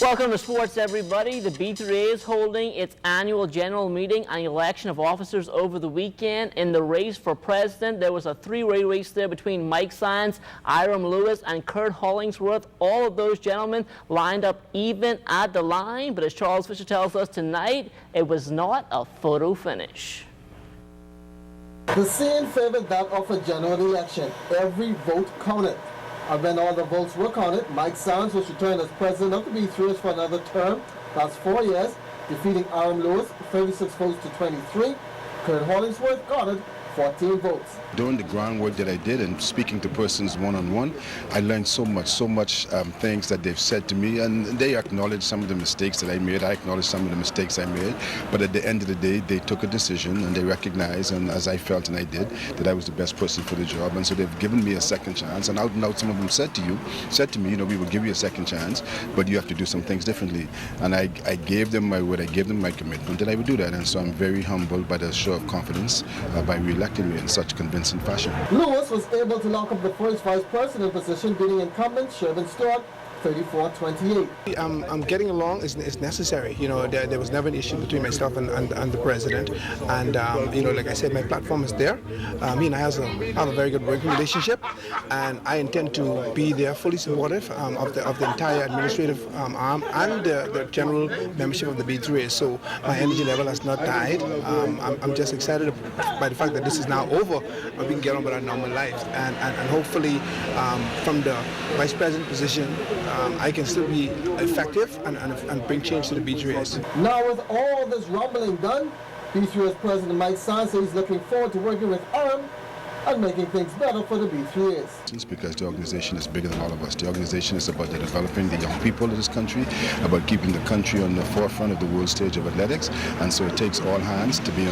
Welcome to sports, everybody. The B3A is holding its annual general meeting and election of officers over the weekend. In the race for president, there was a three-way race there between Mike Sands, Iram Lewis, and Kurt Hollingsworth. All of those gentlemen lined up even at the line, but as Charles Fisher tells us tonight, it was not a photo finish. The scene favored that of a general election. Every vote counted. And when all the votes were counted, Mike Sands was returned as president of the B3s for another term. That's 4 years, defeating Iram Lewis 36 votes to 23. Kurt Hollingsworth garnered 14 votes. Doing the groundwork that I did and speaking to persons one-on-one, I learned so much things that they've said to me, and they acknowledged some of the mistakes that I made. I acknowledged some of the mistakes I made, but at the end of the day, they took a decision and they recognized, and as I felt and I did, that I was the best person for the job, and so they've given me a second chance. And out and out, some of them said to me, you know, we will give you a second chance, but you have to do some things differently. And I gave them my word, I gave them my commitment that I would do that, and so I'm very humbled by the show of confidence by re-electing me in such convincing fashion. Lewis was able to lock up the first vice president position, beating incumbent Shervin Stewart 34-28. I'm getting along is necessary. You know, there was never an issue between myself and the president. And, you know, like I said, my platform is there. Me and I have a very good working relationship. And I intend to be there fully supportive of the entire administrative arm and the general membership of the B3A. So my energy level has not died. I'm just excited by the fact that this is now over and we can get on with our normal lives. And hopefully from the vice president position, I can still be effective and bring change to the B3As. Now with all this rumbling done, B3As President Mike Sands says he's looking forward to working with Iram and making things better for the B3As. It's because the organization is bigger than all of us. The organization is about developing the young people of this country, about keeping the country on the forefront of the world stage of athletics, and so it takes all hands to be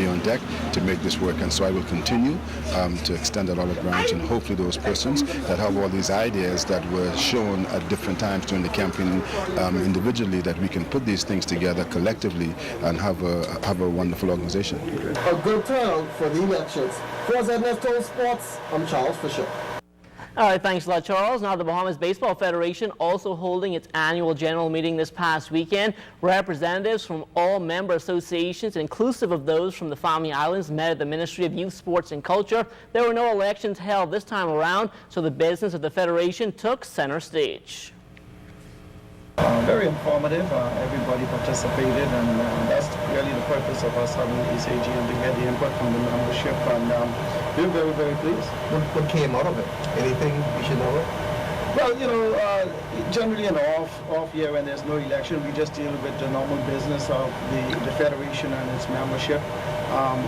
on deck to make this work. And so I will continue to extend that olive branch, and hopefully those persons that have all these ideas that were shown at different times during the campaign individually, that we can put these things together collectively and have a wonderful organization. A good turnout for the elections. For ZNS Sports, I'm Charles Fisher. All right, thanks a lot, Charles. Now, the Bahamas Baseball Federation also holding its annual general meeting this past weekend. Representatives from all member associations, inclusive of those from the Family Islands, met at the Ministry of Youth, Sports and Culture. There were no elections held this time around, so the business of the Federation took center stage. Very informative. Everybody participated, and that's really the purpose of us having this AGM, to get the input from the membership, and we're very, very pleased. What came out of it? Anything we should know? Well, you know, generally in off year when there's no election, we just deal with the normal business of the Federation and its membership.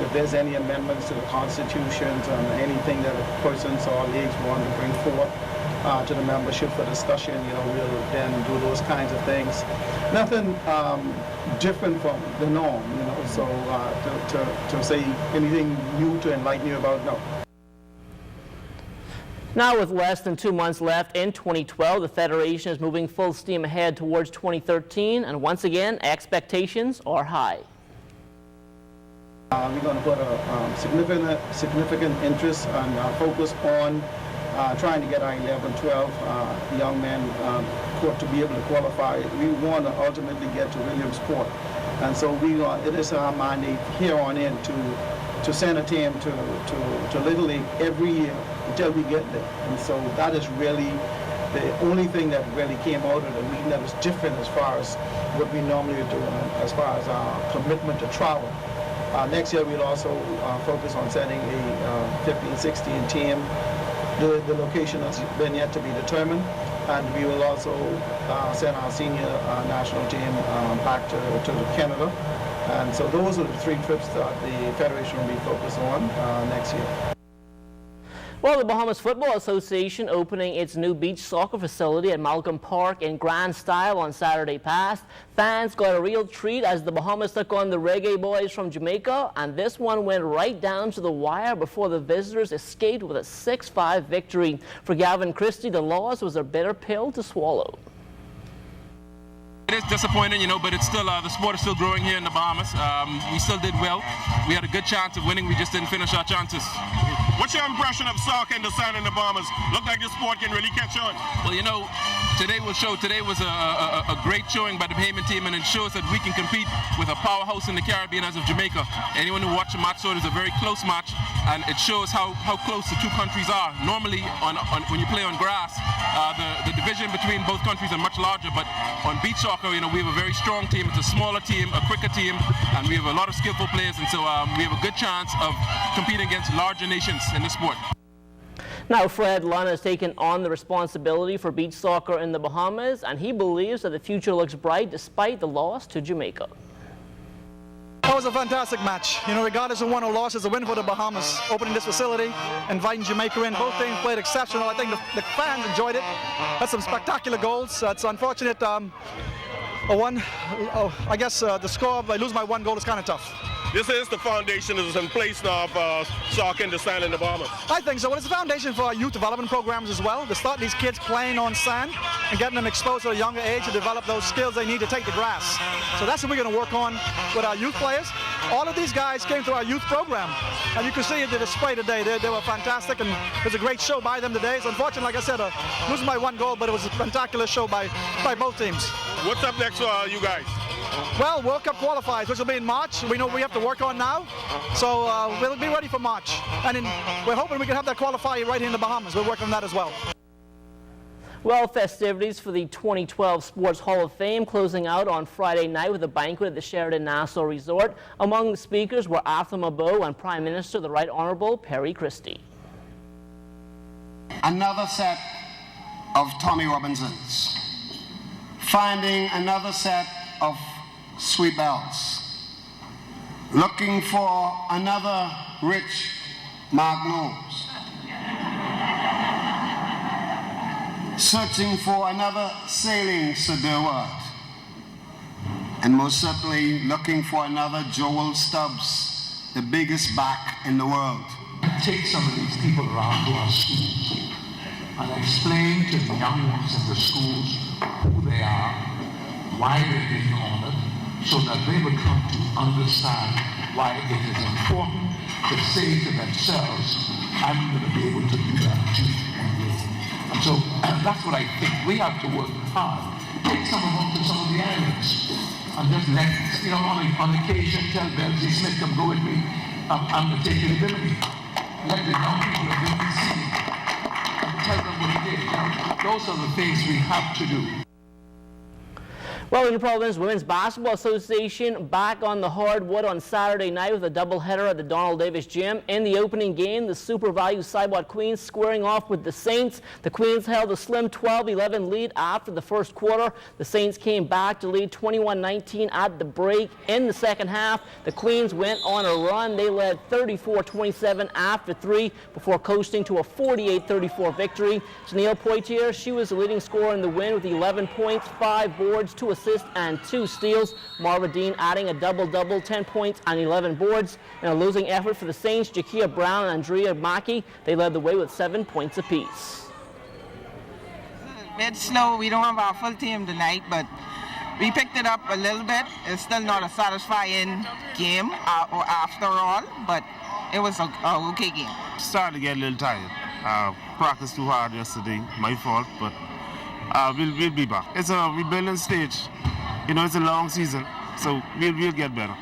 If there's any amendments to the constitutions and anything that persons or leagues want to bring forth to the membership for discussion, you know, we'll then do those kinds of things. Nothing different from the norm, you know, so to say anything new to enlighten you about, no. Now, with less than 2 months left in 2012, the Federation is moving full steam ahead towards 2013, and once again, expectations are high. We're going to put a significant interest and focus on trying to get our 11-12 young men to be able to qualify. We want to ultimately get to Williamsport, and so it is our mandate here on in to send a team to Little League every year until we get there. And so that is really the only thing that really came out of the meeting that is different as far as what we normally are doing, as far as our commitment to travel. Next year we'll also focus on setting a 15-16 team. The location has been yet to be determined, and we will also send our senior national team back to Canada. And so those are the 3 trips that the Federation will be focused on next year. Well, the Bahamas Football Association opening its new beach soccer facility at Malcolm Park in grand style on Saturday past. Fans got a real treat as the Bahamas took on the Reggae Boys from Jamaica, and this one went right down to the wire before the visitors escaped with a 6-5 victory. For Gavin Christie, the loss was a bitter pill to swallow. It is disappointing, you know, but it's still the sport is still growing here in the Bahamas. We still did well. We had a good chance of winning. We just didn't finish our chances. What's your impression of soccer in the Sun and the Bahamas? Look like the sport can really catch on. Well, you know, today was a great showing by the Bahamian team, and it shows that we can compete with a powerhouse in the Caribbean as of Jamaica. Anyone who watched the match saw it was a very close match, and it shows how close the two countries are. Normally, when you play on grass, the division between both countries are much larger, but on beach soccer, you know, we have a very strong team. It's a smaller team, a quicker team, and we have a lot of skillful players, and so we have a good chance of competing against larger nations in the sport. Now, Fred Lunn has taken on the responsibility for beach soccer in the Bahamas, and he believes that the future looks bright despite the loss to Jamaica. That was a fantastic match. You know, regardless of won or loss, it's a win for the Bahamas. Opening this facility, inviting Jamaica in. Both teams played exceptional. I think the fans enjoyed it. Had some spectacular goals. It's unfortunate. The score, I lose my one goal is kind of tough. This is the foundation that is in place now for soccer in the Sun and the Bahamas. I think so. Well, it's a foundation for our youth development programs as well. To start these kids playing on sand and getting them exposed at a younger age to develop those skills they need to take the grass. So that's what we're going to work on with our youth players. All of these guys came through our youth program. And you can see the display today. They were fantastic, and it was a great show by them today. It's unfortunate, like I said, losing by one goal, but it was a spectacular show by both teams. What's up next for you guys? Well, World Cup qualifiers, which will be in March. We know we have to work on now, so we'll be ready for March. And we're hoping we can have that qualifier right here in the Bahamas. We're working on that as well. Well, festivities for the 2012 Sports Hall of Fame closing out on Friday night with a banquet at the Sheraton Nassau Resort. Among the speakers were Athama, Bowe and Prime Minister, the Right Honourable Perry Christie. Another set of Tommy Robinsons. Finding another set of sweet bells, looking for another rich Magnums, searching for another sailing Sir Derwent, and most certainly looking for another Joel Stubbs, the biggest back in the world. Take some of these people around to our schools and explain to the young ones in the schools who they are, why they're being honored, so that they would come to understand why it is important to say to themselves, I'm going to be able to do that too. And so that's what I think. We have to work hard. Take some of them to some of the islands and just let, on occasion tell Belzy Smith, come go with me. I'm going to take you to Bimini. Let the young people of Bimini see and tell them what it is. Those are the things we have to do. Well, the New Providence Women's Basketball Association back on the hardwood on Saturday night with a doubleheader at the Donald Davis Gym. In the opening game, the Super Value Cybot Queens squaring off with the Saints. The Queens held a slim 12-11 lead after the first quarter. The Saints came back to lead 21-19 at the break. In the second half, the Queens went on a run. They led 34-27 after 3 before coasting to a 48-34 victory. Janelle Poitier, she was the leading scorer in the win with 11 points, 5 boards, 2 assists, and 2 steals. Marva Dean adding a double-double, 10 points and 11 boards. In a losing effort for the Saints, Jakia Brown and Andrea Mackey, they led the way with 7 points apiece. A bit slow. We don't have our full team tonight, but we picked it up a little bit. It's still not a satisfying game after all, but it was an okay game. Started to get a little tired. Practiced too hard yesterday, my fault, but we'll be back. It's a rebuilding stage. It's a long season, so we'll get better.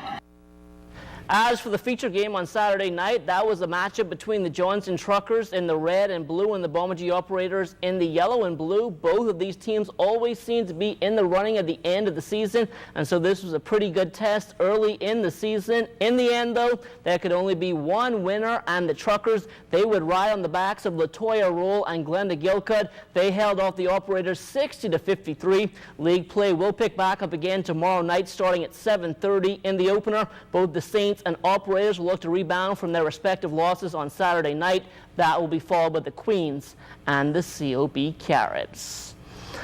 As for the feature game on Saturday night, that was a matchup between the Johnson Truckers in the red and blue and the Bomagee Operators in the yellow and blue. Both of these teams always seem to be in the running at the end of the season, and so this was a pretty good test early in the season. In the end, though, there could only be one winner, and the Truckers, they would ride on the backs of Latoya Roll and Glenda Gilcud. They held off the Operators 60-53. League play will pick back up again tomorrow night starting at 7:30 in the opener. Both the Saints and Operators will look to rebound from their respective losses on Saturday night. That will be followed by the Queens and the COB Caribs.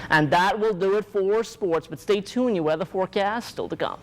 And that will do it for sports, but stay tuned, your weather forecast still to come.